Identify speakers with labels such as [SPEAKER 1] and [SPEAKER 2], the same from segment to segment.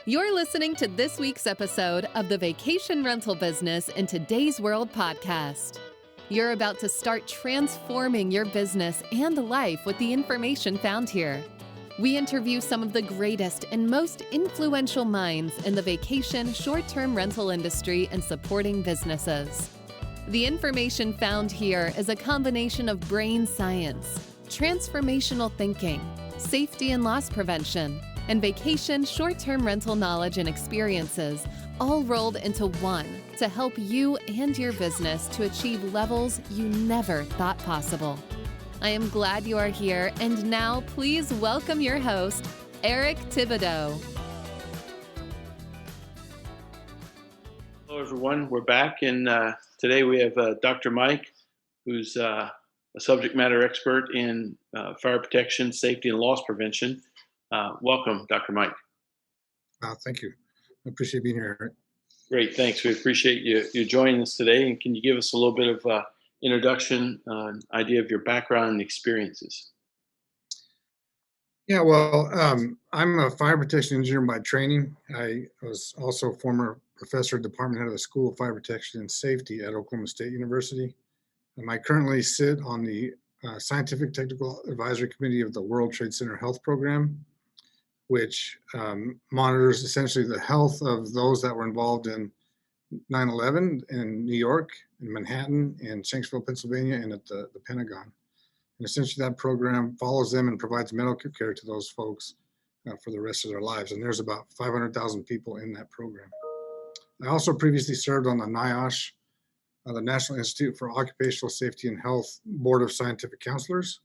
[SPEAKER 1] You're listening to this week's episode of the Vacation Rental Business in Today's World podcast. You're about to start transforming your business and life with the information found here. We interview some of the greatest and most influential minds in the vacation short-term rental industry and supporting businesses. The information found here is a combination of brain science, transformational thinking, safety and loss prevention, and vacation short-term rental knowledge and experiences, all rolled into one to help you and your business to achieve levels you never thought possible. I am glad you are here, and now please welcome your host, Eric Thibodeau.
[SPEAKER 2] Hello, everyone. We're back, and today we have Dr. Mike, who's a subject matter expert in fire protection, safety, and loss prevention. Welcome, Dr. Mike.
[SPEAKER 3] Thank you. I appreciate being here, Eric.
[SPEAKER 2] Great, thanks. We appreciate you joining us today. And can you give us a little bit of introduction, idea of your background and experiences?
[SPEAKER 3] Yeah, well, I'm a fire protection engineer by training. I was also a former professor, department head of the School of Fire Protection and Safety at Oklahoma State University. I currently sit on the Scientific Technical Advisory Committee of the World Trade Center Health Program, which monitors essentially the health of those that were involved in 9/11 in New York, in Manhattan, in Shanksville, Pennsylvania, and at the Pentagon. And essentially that program follows them and provides medical care to those folks for the rest of their lives. And there's about 500,000 people in that program. I also previously served on the NIOSH, the National Institute for Occupational Safety and Health Board of Scientific Counselors,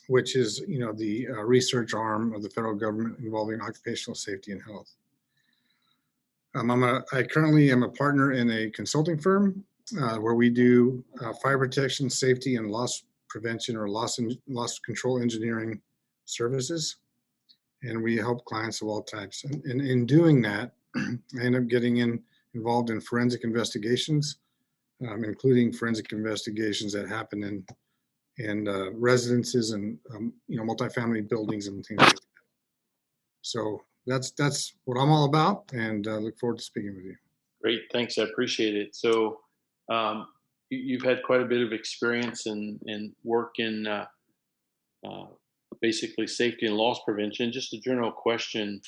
[SPEAKER 3] which is, the research arm of the federal government involving occupational safety and health. I currently am a partner in a consulting firm where we do fire protection, safety, and loss prevention or loss control engineering services, and we help clients of all types. And in doing that, I end up getting involved in forensic investigations, including forensic investigations that happen in residences and multifamily buildings and things like that. So that's what I'm all about, and look forward to speaking with you.
[SPEAKER 2] Great, thanks. I appreciate it. So you've had quite a bit of experience and work in basically safety and loss prevention. Just a general question.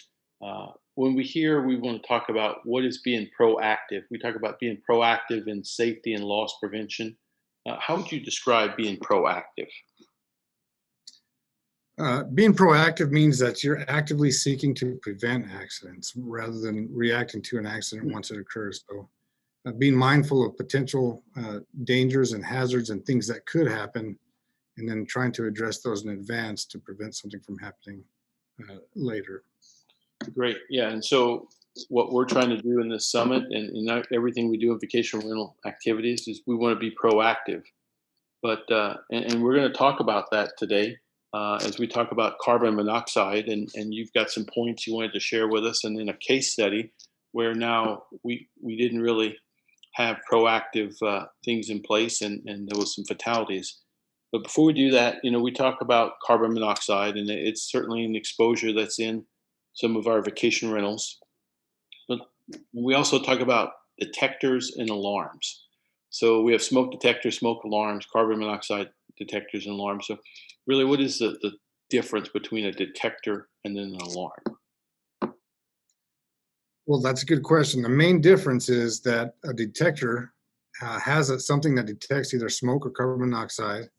[SPEAKER 2] When we want to talk about what is being proactive, we talk about being proactive in safety and loss prevention. How would you describe being proactive?
[SPEAKER 3] Being proactive means that you're actively seeking to prevent accidents rather than reacting to an accident once it occurs. So being mindful of potential dangers and hazards and things that could happen, and then trying to address those in advance to prevent something from happening later.
[SPEAKER 2] Great. Yeah. And so what we're trying to do in this summit and everything we do in vacation rental activities is we want to be proactive. But and we're going to talk about that today as we talk about carbon monoxide. And you've got some points you wanted to share with us, and then a case study where now we didn't really have proactive things in place, and there was some fatalities. But before we do that, we talk about carbon monoxide, and it's certainly an exposure that's in some of our vacation rentals. But we also talk about detectors and alarms. So we have smoke detectors, smoke alarms, carbon monoxide detectors and alarms. So really, what is the difference between a detector and then an alarm?
[SPEAKER 3] Well, that's a good question. The main difference is that a detector has something that detects either smoke or carbon monoxide.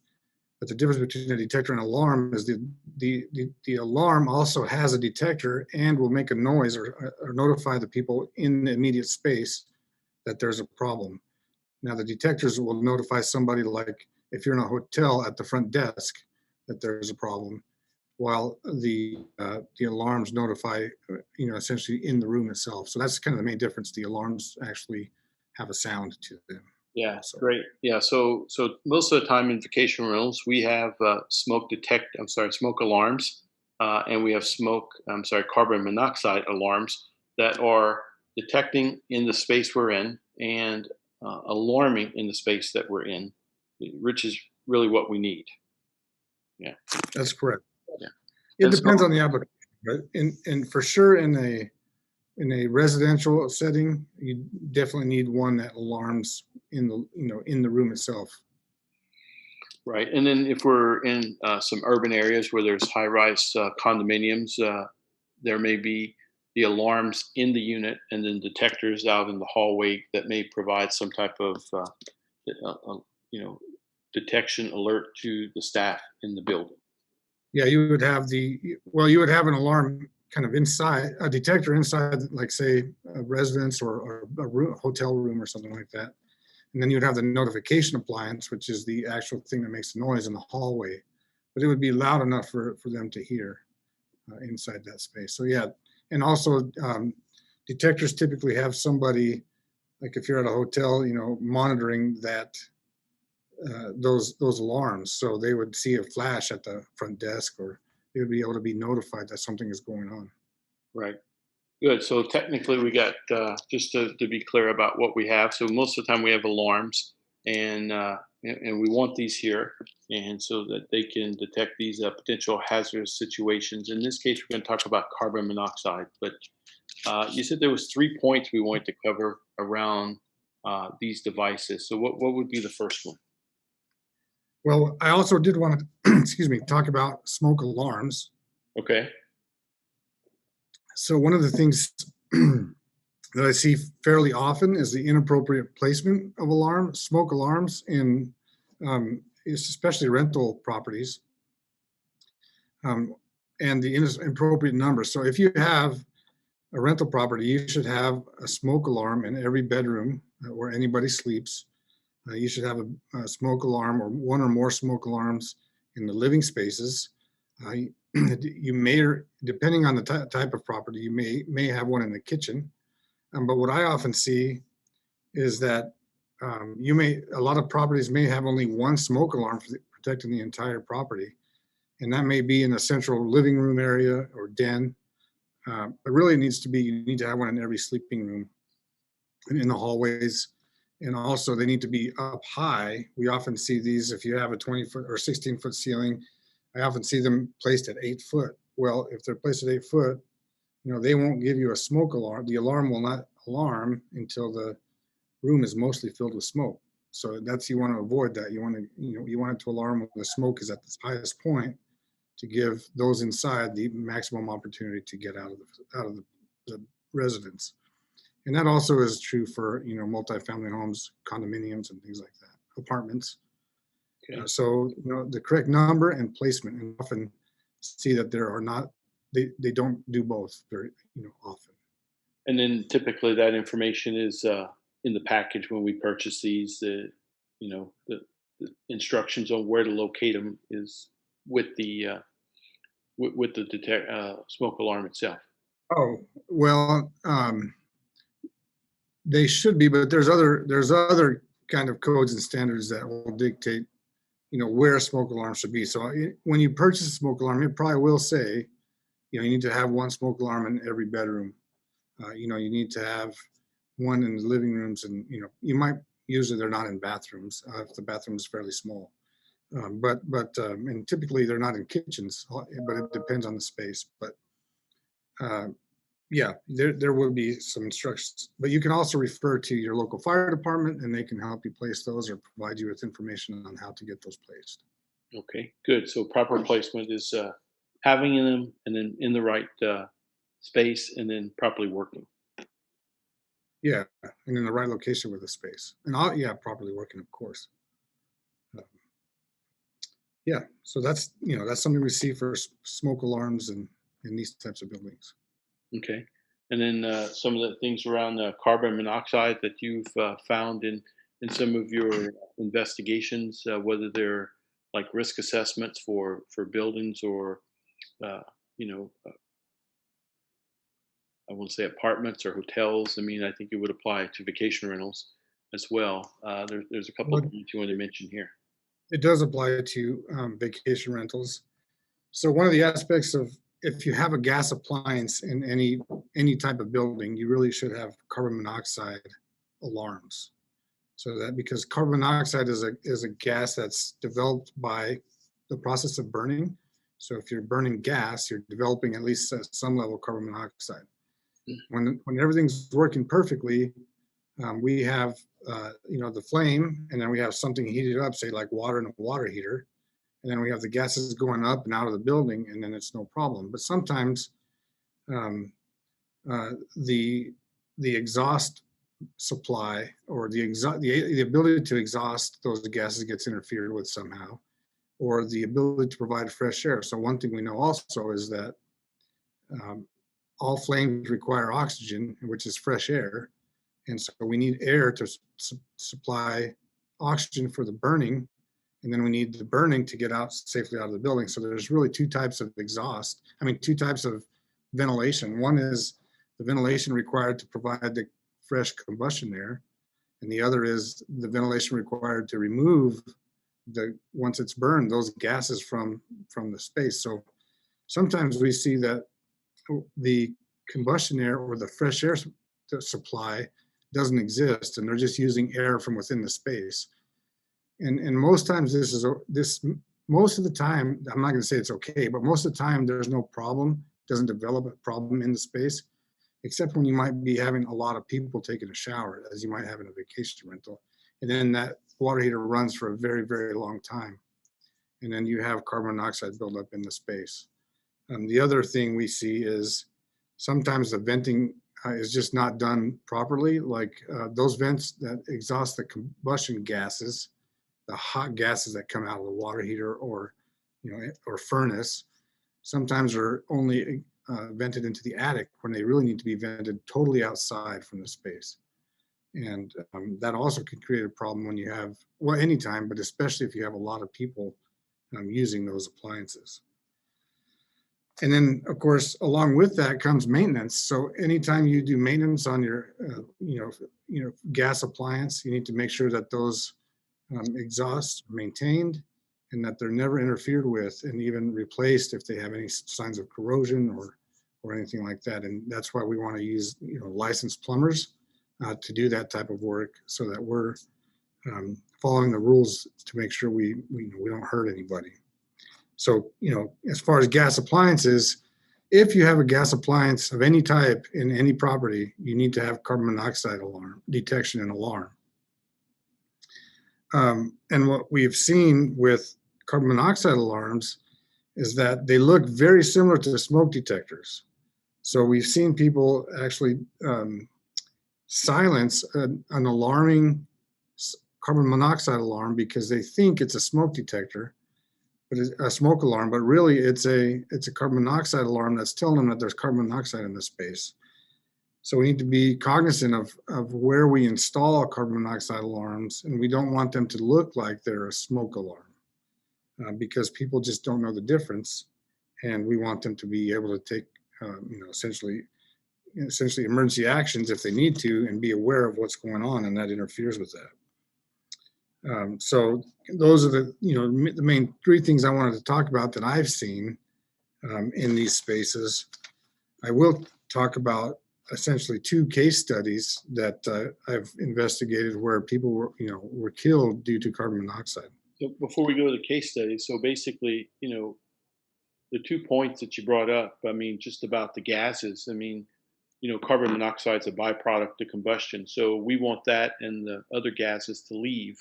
[SPEAKER 3] But the difference between a detector and alarm is the alarm also has a detector and will make a noise or notify the people in the immediate space that there's a problem. Now, the detectors will notify somebody, like if you're in a hotel at the front desk, that there's a problem, while the alarms notify, essentially in the room itself. So that's kind of the main difference. The alarms actually have a sound to them.
[SPEAKER 2] Yeah, great. Yeah, so most of the time in vacation rentals, we have smoke alarms, and we have carbon monoxide alarms that are detecting in the space we're in and alarming in the space that we're in, which is really what we need. Yeah,
[SPEAKER 3] that's correct.
[SPEAKER 2] Yeah,
[SPEAKER 3] It depends on the application, right? And for sure, in in a residential setting, you definitely need one that alarms in the, in the room itself.
[SPEAKER 2] Right. And then if we're in some urban areas where there's high-rise condominiums, there may be the alarms in the unit and then detectors out in the hallway that may provide some type of, you know, detection alert to the staff in the building.
[SPEAKER 3] Yeah, you would have you would have an alarm kind of inside, a detector inside, like say a residence or a hotel room or something like that. And then you'd have the notification appliance, which is the actual thing that makes the noise in the hallway. But it would be loud enough for them to hear inside that space. So yeah, and also detectors typically have somebody, like if you're at a hotel, monitoring that those alarms. So they would see a flash at the front desk, or they would be able to be notified that something is going on.
[SPEAKER 2] Right. Good. So technically, we got just to be clear about what we have. So most of the time, we have alarms, and we want these here, and so that they can detect these potential hazardous situations. In this case, we're going to talk about carbon monoxide. But you said there was 3 points we wanted to cover around these devices. So what would be the first one?
[SPEAKER 3] Well, I also did want to, excuse me, talk about smoke alarms.
[SPEAKER 2] Okay.
[SPEAKER 3] So one of the things that I see fairly often is the inappropriate placement of smoke alarms in, especially rental properties, and the inappropriate numbers. So if you have a rental property, you should have a smoke alarm in every bedroom where anybody sleeps. You should have a smoke alarm or one or more smoke alarms in the living spaces. You may, depending on the type of property, you may have one in the kitchen. But what I often see is that a lot of properties may have only one smoke alarm protecting the entire property. And that may be in the central living room area or den. But really you need to have one in every sleeping room and in the hallways. And also they need to be up high. We often see these, if you have a 20-foot or 16-foot ceiling, I often see them placed at 8 foot. Well, if they're placed at 8 foot, they won't give you a smoke alarm. The alarm will not alarm until the room is mostly filled with smoke. So you want to avoid that. You want it to alarm when the smoke is at its highest point, to give those inside the maximum opportunity to get out of the residence. And that also is true for multifamily homes, condominiums, and things like that, apartments.
[SPEAKER 2] Okay.
[SPEAKER 3] So the correct number and placement, and often see that they don't do both very often.
[SPEAKER 2] And then typically that information is in the package when we purchase these. The instructions on where to locate them is with the smoke alarm itself.
[SPEAKER 3] Oh, well, they should be, but there's other kind of codes and standards that will dictate where a smoke alarm should be. So when you purchase a smoke alarm, it probably will say you need to have one smoke alarm in every bedroom. You need to have one in the living rooms, and you might, usually they're not in bathrooms if the bathroom is fairly small. And typically they're not in kitchens, but it depends on the space. But yeah, there will be some instructions, but you can also refer to your local fire department, and they can help you place those or provide you with information on how to get those placed.
[SPEAKER 2] Okay, good. So proper placement is having them, and then in the right space, and then properly working.
[SPEAKER 3] Yeah, and in the right location with the space, and properly working, of course. Yeah, so that's something we see for smoke alarms and in these types of buildings.
[SPEAKER 2] Okay. And then some of the things around carbon monoxide that you've found in some of your investigations, whether they're like risk assessments for buildings or, uh, you know, uh, I want to say apartments or hotels. I mean, I think it would apply to vacation rentals as well. There's a couple of
[SPEAKER 3] Well,
[SPEAKER 2] things you want to mention here.
[SPEAKER 3] it does apply to vacation rentals. So one of the aspects of, if you have a gas appliance in any type of building, you really should have carbon monoxide alarms. So that, because carbon monoxide is a gas that's developed by the process of burning. So if you're burning gas, you're developing at least some level of carbon monoxide. When everything's working perfectly, we have the flame, and then we have something heated up, say like water in a water heater, and then we have the gases going up and out of the building, and then it's no problem. But sometimes um, the exhaust supply, or the ability to exhaust those gases gets interfered with somehow, or the ability to provide fresh air. So one thing we know also is that um, all flames require oxygen, which is fresh air, and so we need air to supply oxygen for the burning, and then we need the burning to get out safely out of the building. So there's really two types of exhaust. I mean, two types of ventilation. One is the ventilation required to provide the fresh combustion air, and the other is the ventilation required to remove once it's burned, those gases from the space. So sometimes we see that the combustion air or the fresh air supply doesn't exist, and they're just using air from within the space. And most times most of the time, I'm not going to say it's okay, but most of the time there's no problem, doesn't develop a problem in the space, except when you might be having a lot of people taking a shower, as you might have in a vacation rental. And then that water heater runs for a very, very long time. And then you have carbon monoxide buildup in the space. The other thing we see is sometimes the venting is just not done properly. Like those vents that exhaust the combustion gases, the hot gases that come out of the water heater or furnace, sometimes are only vented into the attic when they really need to be vented totally outside from the space. And that also can create a problem when you have, well, anytime, but especially if you have a lot of people using those appliances. And then, of course, along with that comes maintenance. So anytime you do maintenance on your, gas appliance, you need to make sure that those exhausts are maintained and that they're never interfered with and even replaced if they have any signs of corrosion or anything like that. And that's why we want to use, licensed plumbers to do that type of work, so that we're following the rules to make sure we don't hurt anybody. So, as far as gas appliances, if you have a gas appliance of any type in any property, you need to have carbon monoxide alarm detection and alarm. And what we've seen with carbon monoxide alarms is that they look very similar to the smoke detectors. So we've seen people actually silence an alarming carbon monoxide alarm because they think it's a smoke detector, but it's a smoke alarm, but really it's a carbon monoxide alarm that's telling them that there's carbon monoxide in the space. So we need to be cognizant of where we install carbon monoxide alarms, and we don't want them to look like they're a smoke alarm because people just don't know the difference, and we want them to be able to take, essentially emergency actions if they need to, and be aware of what's going on, and that interferes with that. So those are the main three things I wanted to talk about that I've seen in these spaces. I will talk about essentially two case studies that I've investigated where people were killed due to carbon monoxide.
[SPEAKER 2] So before we go to the case study, so basically, the 2 points that you brought up, I mean, just about the gases, I mean, carbon monoxide is a byproduct of combustion. So we want that and the other gases to leave.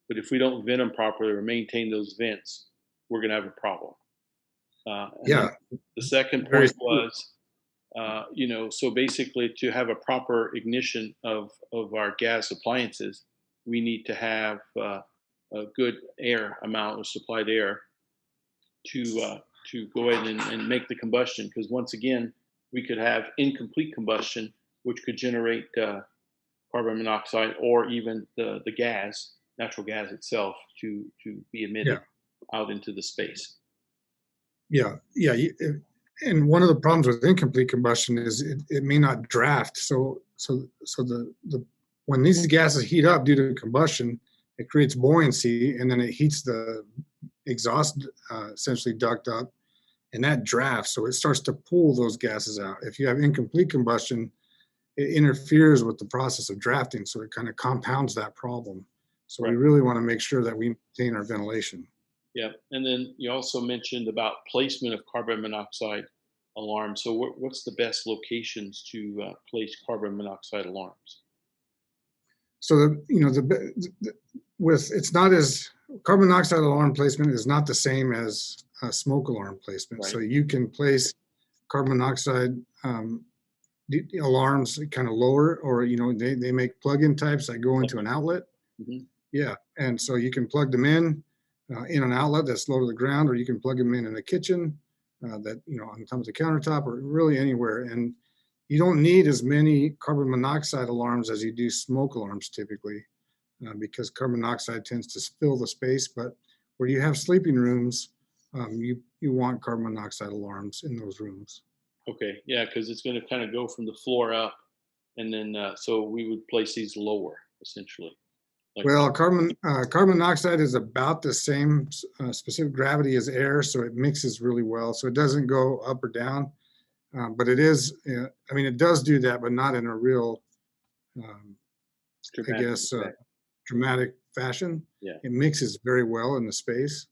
[SPEAKER 2] But if we don't vent them properly or maintain those vents, we're going to have a problem.
[SPEAKER 3] Yeah.
[SPEAKER 2] The second point was, so basically to have a proper ignition of our gas appliances, we need to have a good air amount of supplied air to go ahead and make the combustion. Because once again, we could have incomplete combustion, which could generate carbon monoxide or even the natural gas itself to be emitted out into the space.
[SPEAKER 3] Yeah. And one of the problems with incomplete combustion is it may not draft. So the when these gases heat up due to combustion, it creates buoyancy, and then it heats the exhaust essentially duct up, and that drafts. So it starts to pull those gases out. If you have incomplete combustion, it interferes with the process of drafting. So it kind of compounds that problem. So we really want to make sure that we maintain our ventilation.
[SPEAKER 2] Yeah. And then you also mentioned about placement of carbon monoxide alarms. So what's the best locations to place carbon monoxide alarms?
[SPEAKER 3] So with it's not as carbon monoxide alarm placement is not the same as smoke alarm placement. So
[SPEAKER 2] Right.
[SPEAKER 3] you can place carbon monoxide the alarms kind of lower, or they make plug-in types that go into an outlet.
[SPEAKER 2] Hmm.
[SPEAKER 3] Yeah, and so you can plug them in an outlet that's low to the ground, or you can plug them in the kitchen, that on top of the countertop, or really anywhere. And you don't need as many carbon monoxide alarms as you do smoke alarms typically, because carbon monoxide tends to fill the space. But where you have sleeping rooms, you want carbon monoxide alarms in those rooms.
[SPEAKER 2] Okay, yeah, because it's going to kind of go from the floor up, and then so we would place these lower, essentially. Like,
[SPEAKER 3] Well, carbon monoxide is about the same specific gravity as air, so it mixes really well. So it doesn't go up or down, but it is. I mean, it does do that, but not in a real, um, I
[SPEAKER 2] dramatic
[SPEAKER 3] guess,
[SPEAKER 2] effect.
[SPEAKER 3] dramatic fashion.
[SPEAKER 2] Yeah.
[SPEAKER 3] It mixes very well in the space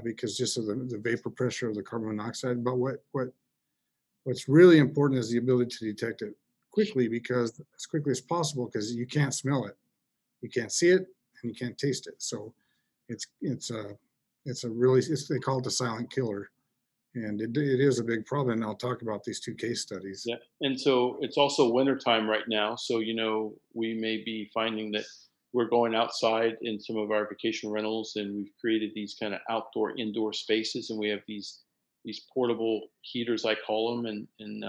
[SPEAKER 3] because just of the vapor pressure of the carbon monoxide. But what's really important is the ability to detect it quickly, because as quickly as possible, because you can't smell it, you can't see it, and you can't taste it. So it's a really they call it the silent killer, and it is a big problem. And I'll talk about these two case studies.
[SPEAKER 2] Yeah, and so it's also wintertime right now. So, we may be finding that we're going outside in some of our vacation rentals, and we've created these kind of outdoor indoor spaces, and we have these portable heaters, I call them, and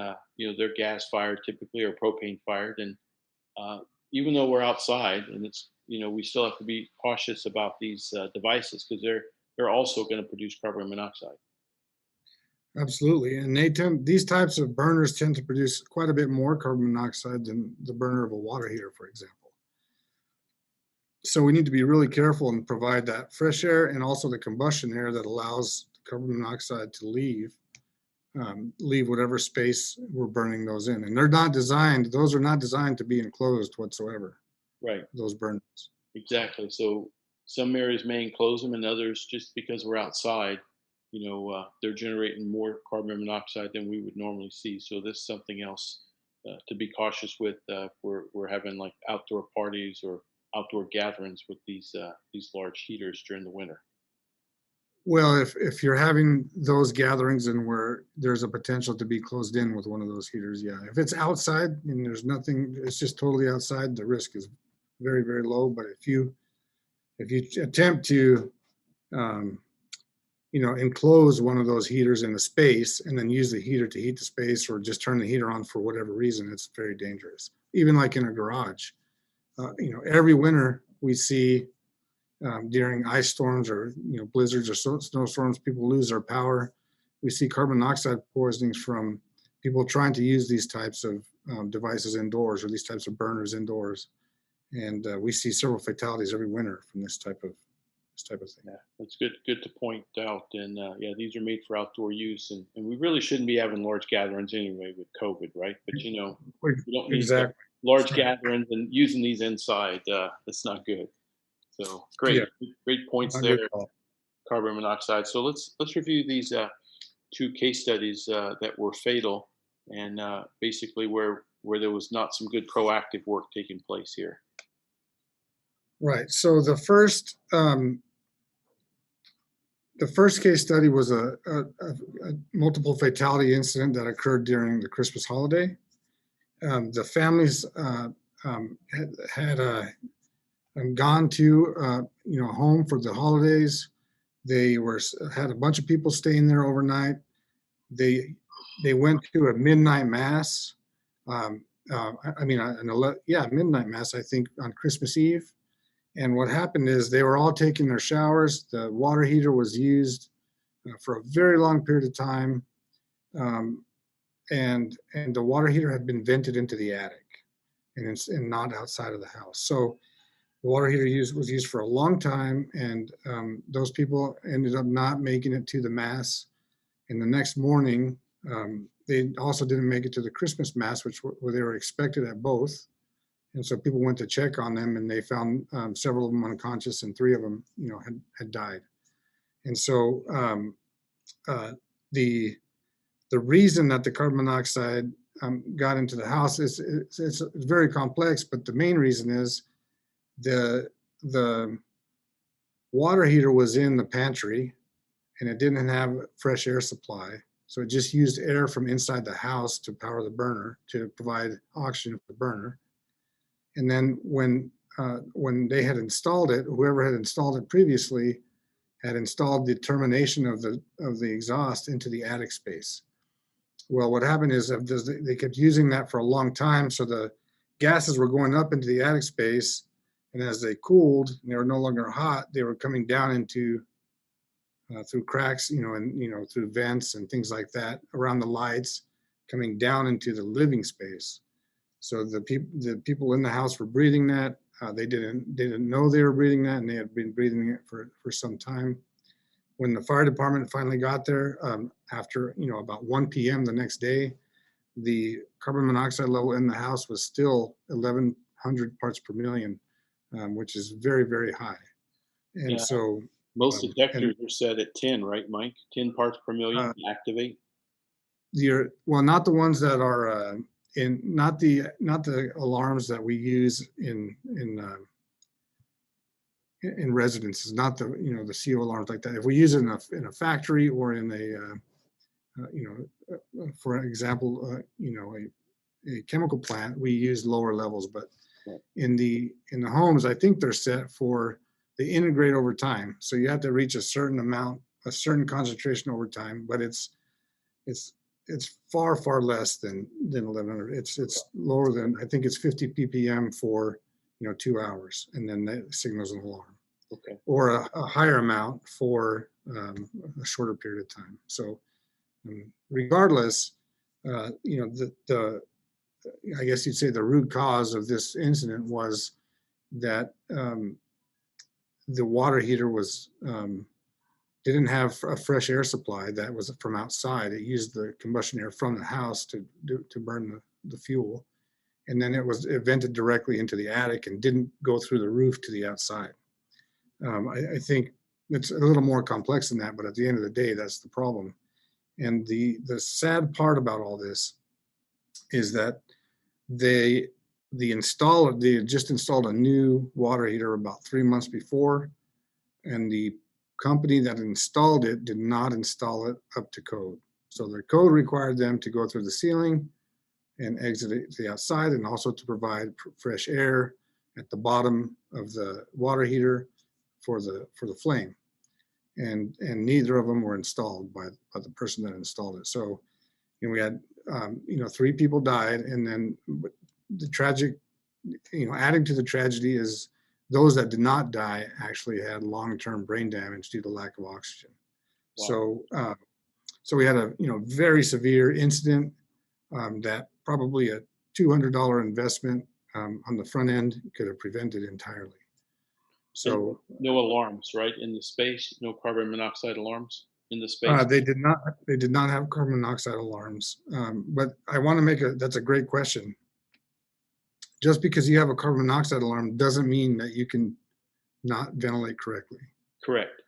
[SPEAKER 2] they're gas fired typically, or propane fired, and uh, even though we're outside, and we still have to be cautious about these devices, because they're also going to produce carbon monoxide.
[SPEAKER 3] Absolutely, and these types of burners tend to produce quite a bit more carbon monoxide than the burner of a water heater, for example. So we need to be really careful and provide that fresh air and also the combustion air that allows the carbon monoxide to leave whatever space we're burning those in. And those are not designed to be enclosed whatsoever,
[SPEAKER 2] Right.
[SPEAKER 3] those burners.
[SPEAKER 2] Exactly. So some areas may enclose them, and others, just because we're outside, they're generating more carbon monoxide than we would normally see. So this is something else to be cautious with. We're having like outdoor parties or outdoor gatherings with these large heaters during the winter.
[SPEAKER 3] Well, if you're having those gatherings and where there's a potential to be closed in with one of those heaters, yeah. If it's outside and there's nothing, it's just totally outside, the risk is very, very low. But if you attempt to um, enclose one of those heaters in the space and then use the heater to heat the space, or just turn the heater on for whatever reason, it's very dangerous. Even like in a garage, every winter we see during ice storms, or blizzards or snowstorms, people lose their power. We see carbon monoxide poisonings from people trying to use these types of devices indoors, or these types of burners indoors, and we see several fatalities every winter from this type of thing.
[SPEAKER 2] Yeah, that's good to point out. And yeah, these are made for outdoor use, and we really shouldn't be having large gatherings anyway with COVID, right? But we don't need
[SPEAKER 3] Exactly.
[SPEAKER 2] large
[SPEAKER 3] That's right.
[SPEAKER 2] gatherings and using these inside. That's not good. So
[SPEAKER 3] Yeah,
[SPEAKER 2] great points
[SPEAKER 3] not
[SPEAKER 2] there.
[SPEAKER 3] good at all.
[SPEAKER 2] Carbon monoxide. So let's review these two case studies that were fatal, and basically where there was not some good proactive work taking place here.
[SPEAKER 3] Right. So the first case study was a multiple fatality incident that occurred during the Christmas holiday. The families had gone to home for the holidays. They had a bunch of people staying there overnight. They went to a midnight mass. I mean, midnight mass, I think, on Christmas Eve. And what happened is they were all taking their showers. The water heater was used for a very long period of time, um, and the water heater had been vented into the attic, and not outside of the house. So the water heater was used for a long time, and those people ended up not making it to the mass. And the next morning, they also didn't make it to the Christmas mass, where they were expected at both. And so people went to check on them, and they found several of them unconscious, and three of them, had died. And so uh, the the reason that the carbon monoxide got into the house is it's very complex, but the main reason is the water heater was in the pantry and it didn't have fresh air supply. So it just used air from inside the house to power the burner, to provide oxygen for the burner. And then when they had installed it, whoever had installed it previously had installed the termination of the exhaust into the attic space. Well, what happened is they kept using that for a long time, so the gases were going up into the attic space, and as they cooled and they were no longer hot, they were coming down into through cracks, and through vents and things like that around the lights, coming down into the living space. So the people in the house were breathing that. They didn't know they were breathing that, and they had been breathing it for some time. When the fire department finally got there, after about 1 p.m. the next day, the carbon monoxide level in the house was still 1,100 parts per million, which is very, very high. And
[SPEAKER 2] Yeah.
[SPEAKER 3] so
[SPEAKER 2] Most detectors are set at 10, right, Mike? 10 parts per million to activate.
[SPEAKER 3] Not the ones that are not the alarms that we use in residences, not the the CO alarms like that. If we use it in a factory or in for example, a chemical plant, we use lower levels. But in the homes, I think they're set for, they integrate over time. So you have to reach a certain amount, a certain concentration over time. But it's far, far less than 1,100. It's lower than, I think it's 50 ppm for 2 hours, and then that signals an alarm.
[SPEAKER 2] Okay.
[SPEAKER 3] Or a higher amount for a shorter period of time. So regardless, I guess you'd say the root cause of this incident was that the water heater didn't have a fresh air supply that was from outside. It used the combustion air from the house to burn the fuel. And then it vented directly into the attic and didn't go through the roof to the outside. I think it's a little more complex than that, but at the end of the day, that's the problem. And the sad part about all this is that they just installed a new water heater about 3 months before, and the company that installed it did not install it up to code. So their code required them to go through the ceiling and exit it to the outside, and also to provide fresh air at the bottom of the water heater for the flame. And neither of them were installed by the person that installed it. So we had 3 people died, and then the tragic, adding to the tragedy is those that did not die actually had long-term brain damage due to lack of oxygen. Wow. So we had a very severe incident that probably a $200 investment on the front end could have prevented entirely. So
[SPEAKER 2] no alarms, right, in the space? No carbon monoxide alarms in the space?
[SPEAKER 3] They did not have carbon monoxide alarms. But I want to that's a great question. Just because you have a carbon monoxide alarm doesn't mean that you can not ventilate correctly.
[SPEAKER 2] Correct.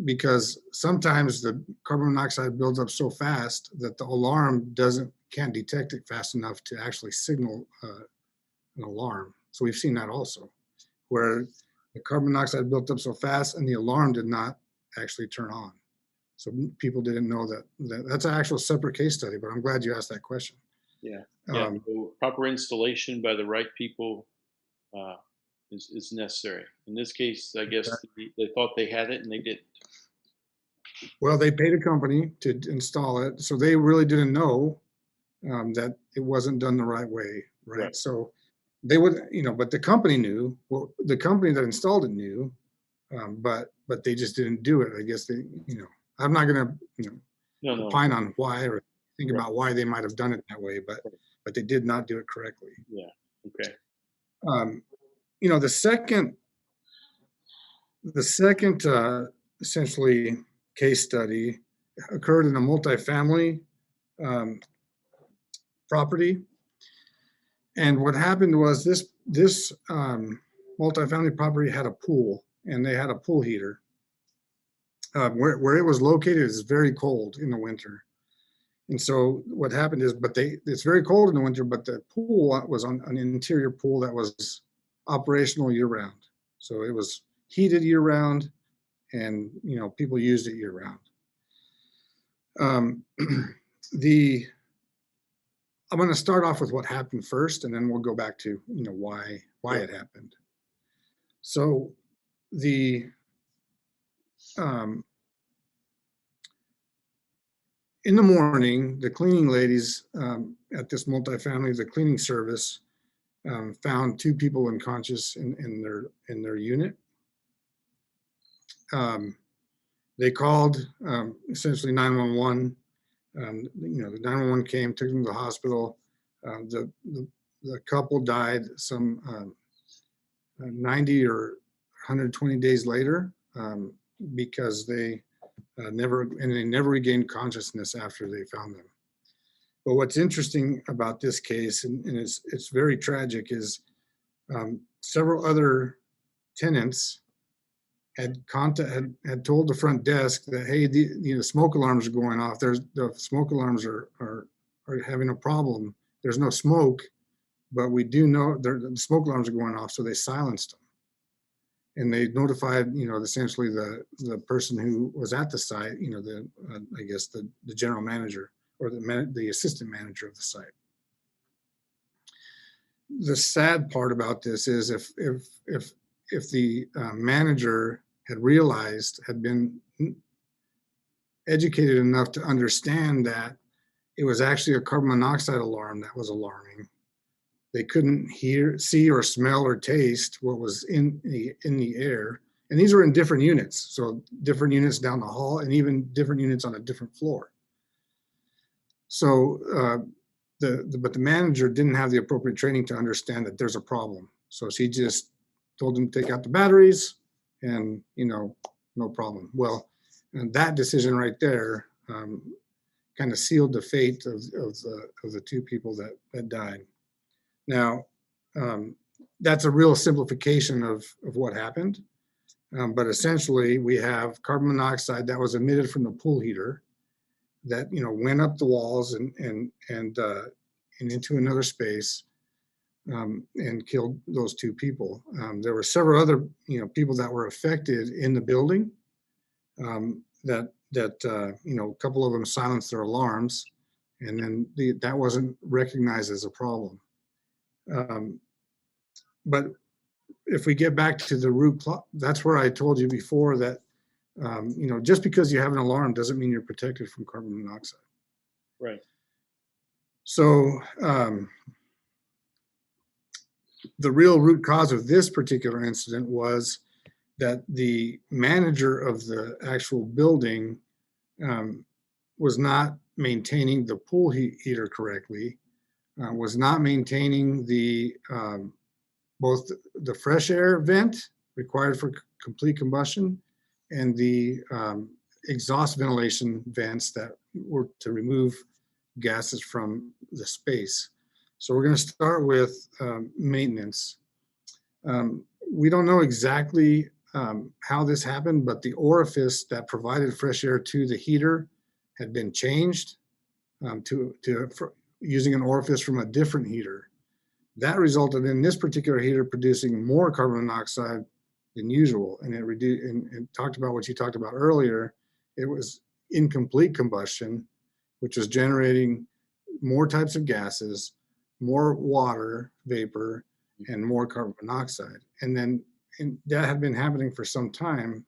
[SPEAKER 3] Because sometimes the carbon monoxide builds up so fast that the alarm can't detect it fast enough to actually signal an alarm. So we've seen that also, where the carbon monoxide built up so fast and the alarm did not actually turn on. So people didn't know that. That's an actual separate case study, but I'm glad you asked that question.
[SPEAKER 2] Yeah. So proper installation by the right people is necessary. In this case, I guess they thought they had it and they didn't.
[SPEAKER 3] Well, they paid a company to install it, so they really didn't know that it wasn't done the right way, right? So they would, but the company knew. Well, the company that installed it knew, but they just didn't do it. I guess they, I'm not going to opine on why or think about why they might have done it that way, but they did not do it correctly.
[SPEAKER 2] Yeah. Okay.
[SPEAKER 3] The second essentially case study occurred in a multifamily property. And what happened was this multifamily property had a pool, and they had a pool heater. Where it was located is very cold in the winter. And so what happened is, it's very cold in the winter, but the pool was on an interior pool that was operational year round. So it was heated year round, and people used it year round. The I'm going to start off with what happened first, and then we'll go back to why it happened. So the in the morning, the cleaning ladies at this multifamily, the cleaning service, found two people unconscious in their unit. They called essentially 911. The 911 came, took them to the hospital. The couple died some 90 or 120 days later because they never regained consciousness after they found them. But what's interesting about this case, and it's very tragic, is several other tenants had told the front desk that, hey, the smoke alarms are going off. The smoke alarms are having a problem. There's no smoke, but we do know the smoke alarms are going off, so they silenced them. And they notified, essentially the person who was at the site, I guess the general manager or the assistant manager of the site. The sad part about this is if the manager had been educated enough to understand that it was actually a carbon monoxide alarm that was alarming, they couldn't hear, see, or smell or taste what was in the air. And these were in different units, so different units down the hall, and even different units on a different floor. So but the manager didn't have the appropriate training to understand that there's a problem. So she just told them to take out the batteries, and no problem. Well, and that decision right there kind of sealed the fate of the two people that died. Now, that's a real simplification of what happened, but essentially we have carbon monoxide that was emitted from the pool heater that went up the walls and into another space and killed those two people. There were several other people that were affected in the building that a couple of them silenced their alarms, and then that wasn't recognized as a problem. But if we get back to the root cause, that's where I told you before that just because you have an alarm doesn't mean you're protected from carbon monoxide.
[SPEAKER 2] Right.
[SPEAKER 3] So the real root cause of this particular incident was that the manager of the actual building was not maintaining the pool heater correctly, was not maintaining the both the fresh air vent required for complete combustion and the exhaust ventilation vents that were to remove gases from the space. So we're going to start with maintenance. We don't know exactly how this happened, but the orifice that provided fresh air to the heater had been changed to using an orifice from a different heater. That resulted in this particular heater producing more carbon monoxide than usual, and it reduced. And talked about what you talked about earlier. It was incomplete combustion, which was generating more types of gases, more water vapor, and more carbon monoxide. And that had been happening for some time.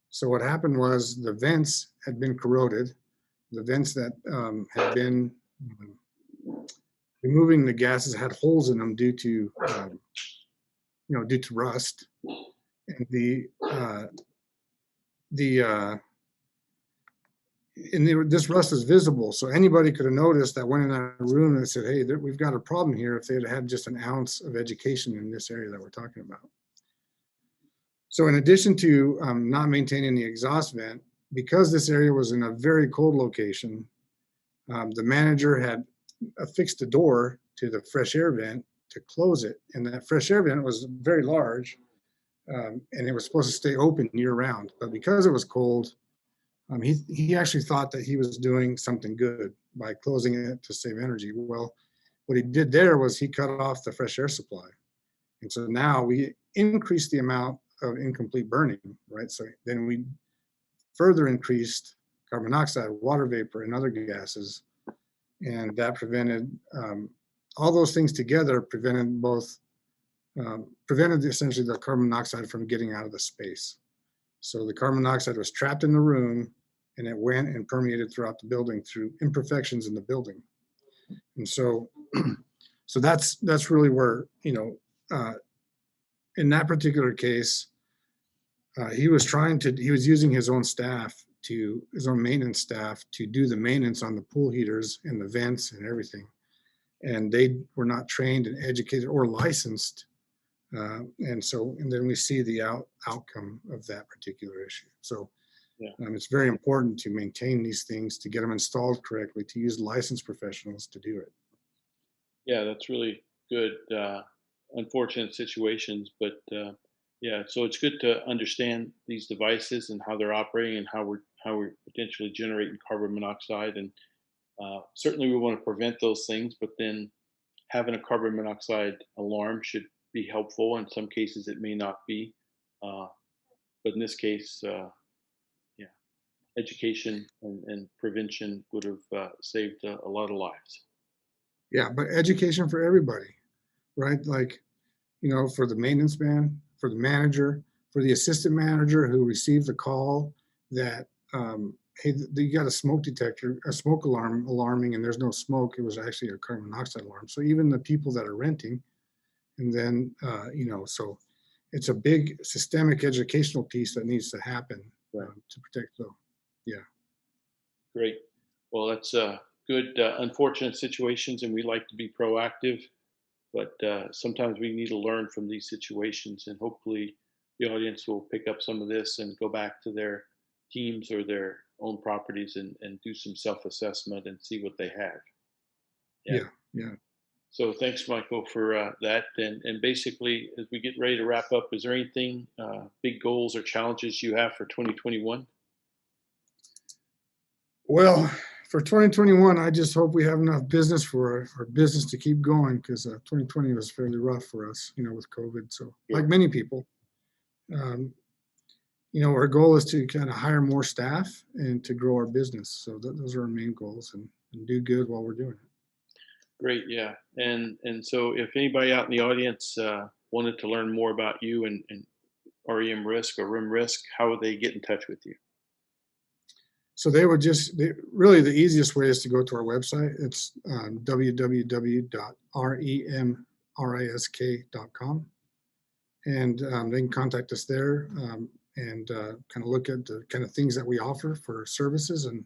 [SPEAKER 3] So what happened was the vents had been corroded. The vents that had been removing the gases had holes in them due to rust. And this rust is visible, so anybody could have noticed that went in that room and said, hey, we've got a problem here, if they had just an ounce of education in this area that we're talking about. So in addition to not maintaining the exhaust vent, because this area was in a very cold location, the manager had affixed a door to the fresh air vent to close it, and that fresh air vent was very large, and it was supposed to stay open year round, but because it was cold, he actually thought that he was doing something good by closing it to save energy. Well, what he did there was he cut off the fresh air supply. And so now we increased the amount of incomplete burning, right? So then we further increased carbon monoxide, water vapor, and other gases. And that prevented all those things together, prevented essentially the carbon monoxide from getting out of the space. So the carbon monoxide was trapped in the room, and it went and permeated throughout the building through imperfections in the building. And so, so that's really where, in that particular case, he was using his own maintenance staff to do the maintenance on the pool heaters and the vents and everything. And they were not trained and educated or licensed. And then we see the outcome of that particular issue. So it's very important to maintain these things, to get them installed correctly, to use licensed professionals to do it.
[SPEAKER 2] Yeah, that's really good. Unfortunate situations, but so it's good to understand these devices and how they're operating and how we're potentially generating carbon monoxide. And certainly we want to prevent those things, but then having a carbon monoxide alarm should be helpful. In some cases, it may not be, but in this case, education and prevention would have saved a lot of lives.
[SPEAKER 3] Yeah, but education for everybody, right? Like, for the maintenance man, for the manager, for the assistant manager who received the call that, hey, you got a smoke detector, a smoke alarming, and there's no smoke. It was actually a carbon monoxide alarm. So even the people that are renting, and then, so it's a big systemic educational piece that needs to happen to protect them. Yeah.
[SPEAKER 2] Great. Well, that's good. Unfortunate situations, and we like to be proactive, but sometimes we need to learn from these situations, and hopefully the audience will pick up some of this and go back to their teams or their own properties and do some self-assessment and see what they have.
[SPEAKER 3] Yeah.
[SPEAKER 2] So thanks, Michael, for that. And basically, as we get ready to wrap up, is there anything, big goals or challenges you have for 2021?
[SPEAKER 3] Well, for 2021, I just hope we have enough business for our business to keep going, because 2020 was fairly rough for us, with COVID. So like many people, our goal is to kind of hire more staff and to grow our business. So those are our main goals, and do good while we're doing it.
[SPEAKER 2] Great, yeah. And so if anybody out in the audience wanted to learn more about you and REM risk or REM risk, how would they get in touch with you?
[SPEAKER 3] So really the easiest way is to go to our website. It's www.remrisk.com. And they can contact us there and kind of look at the kind of things that we offer for services, and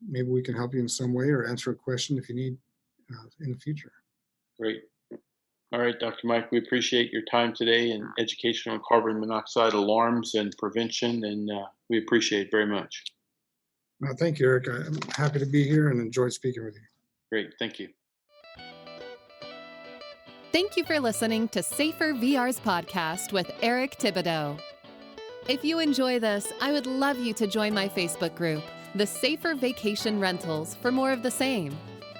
[SPEAKER 3] maybe we can help you in some way or answer a question if you need in the future.
[SPEAKER 2] Great. All right, Dr. Mike, we appreciate your time today and education on carbon monoxide alarms and prevention, and we appreciate it very much.
[SPEAKER 3] Thank you, Eric. I'm happy to be here and enjoyed speaking with you.
[SPEAKER 2] Great. Thank you.
[SPEAKER 1] Thank you for listening to Safer VR's podcast with Eric Thibodeau. If you enjoy this, I would love you to join my Facebook group, The Safer Vacation Rentals, for more of the same.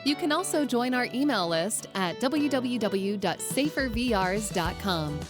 [SPEAKER 1] You can also join our email list at www.safervrs.com.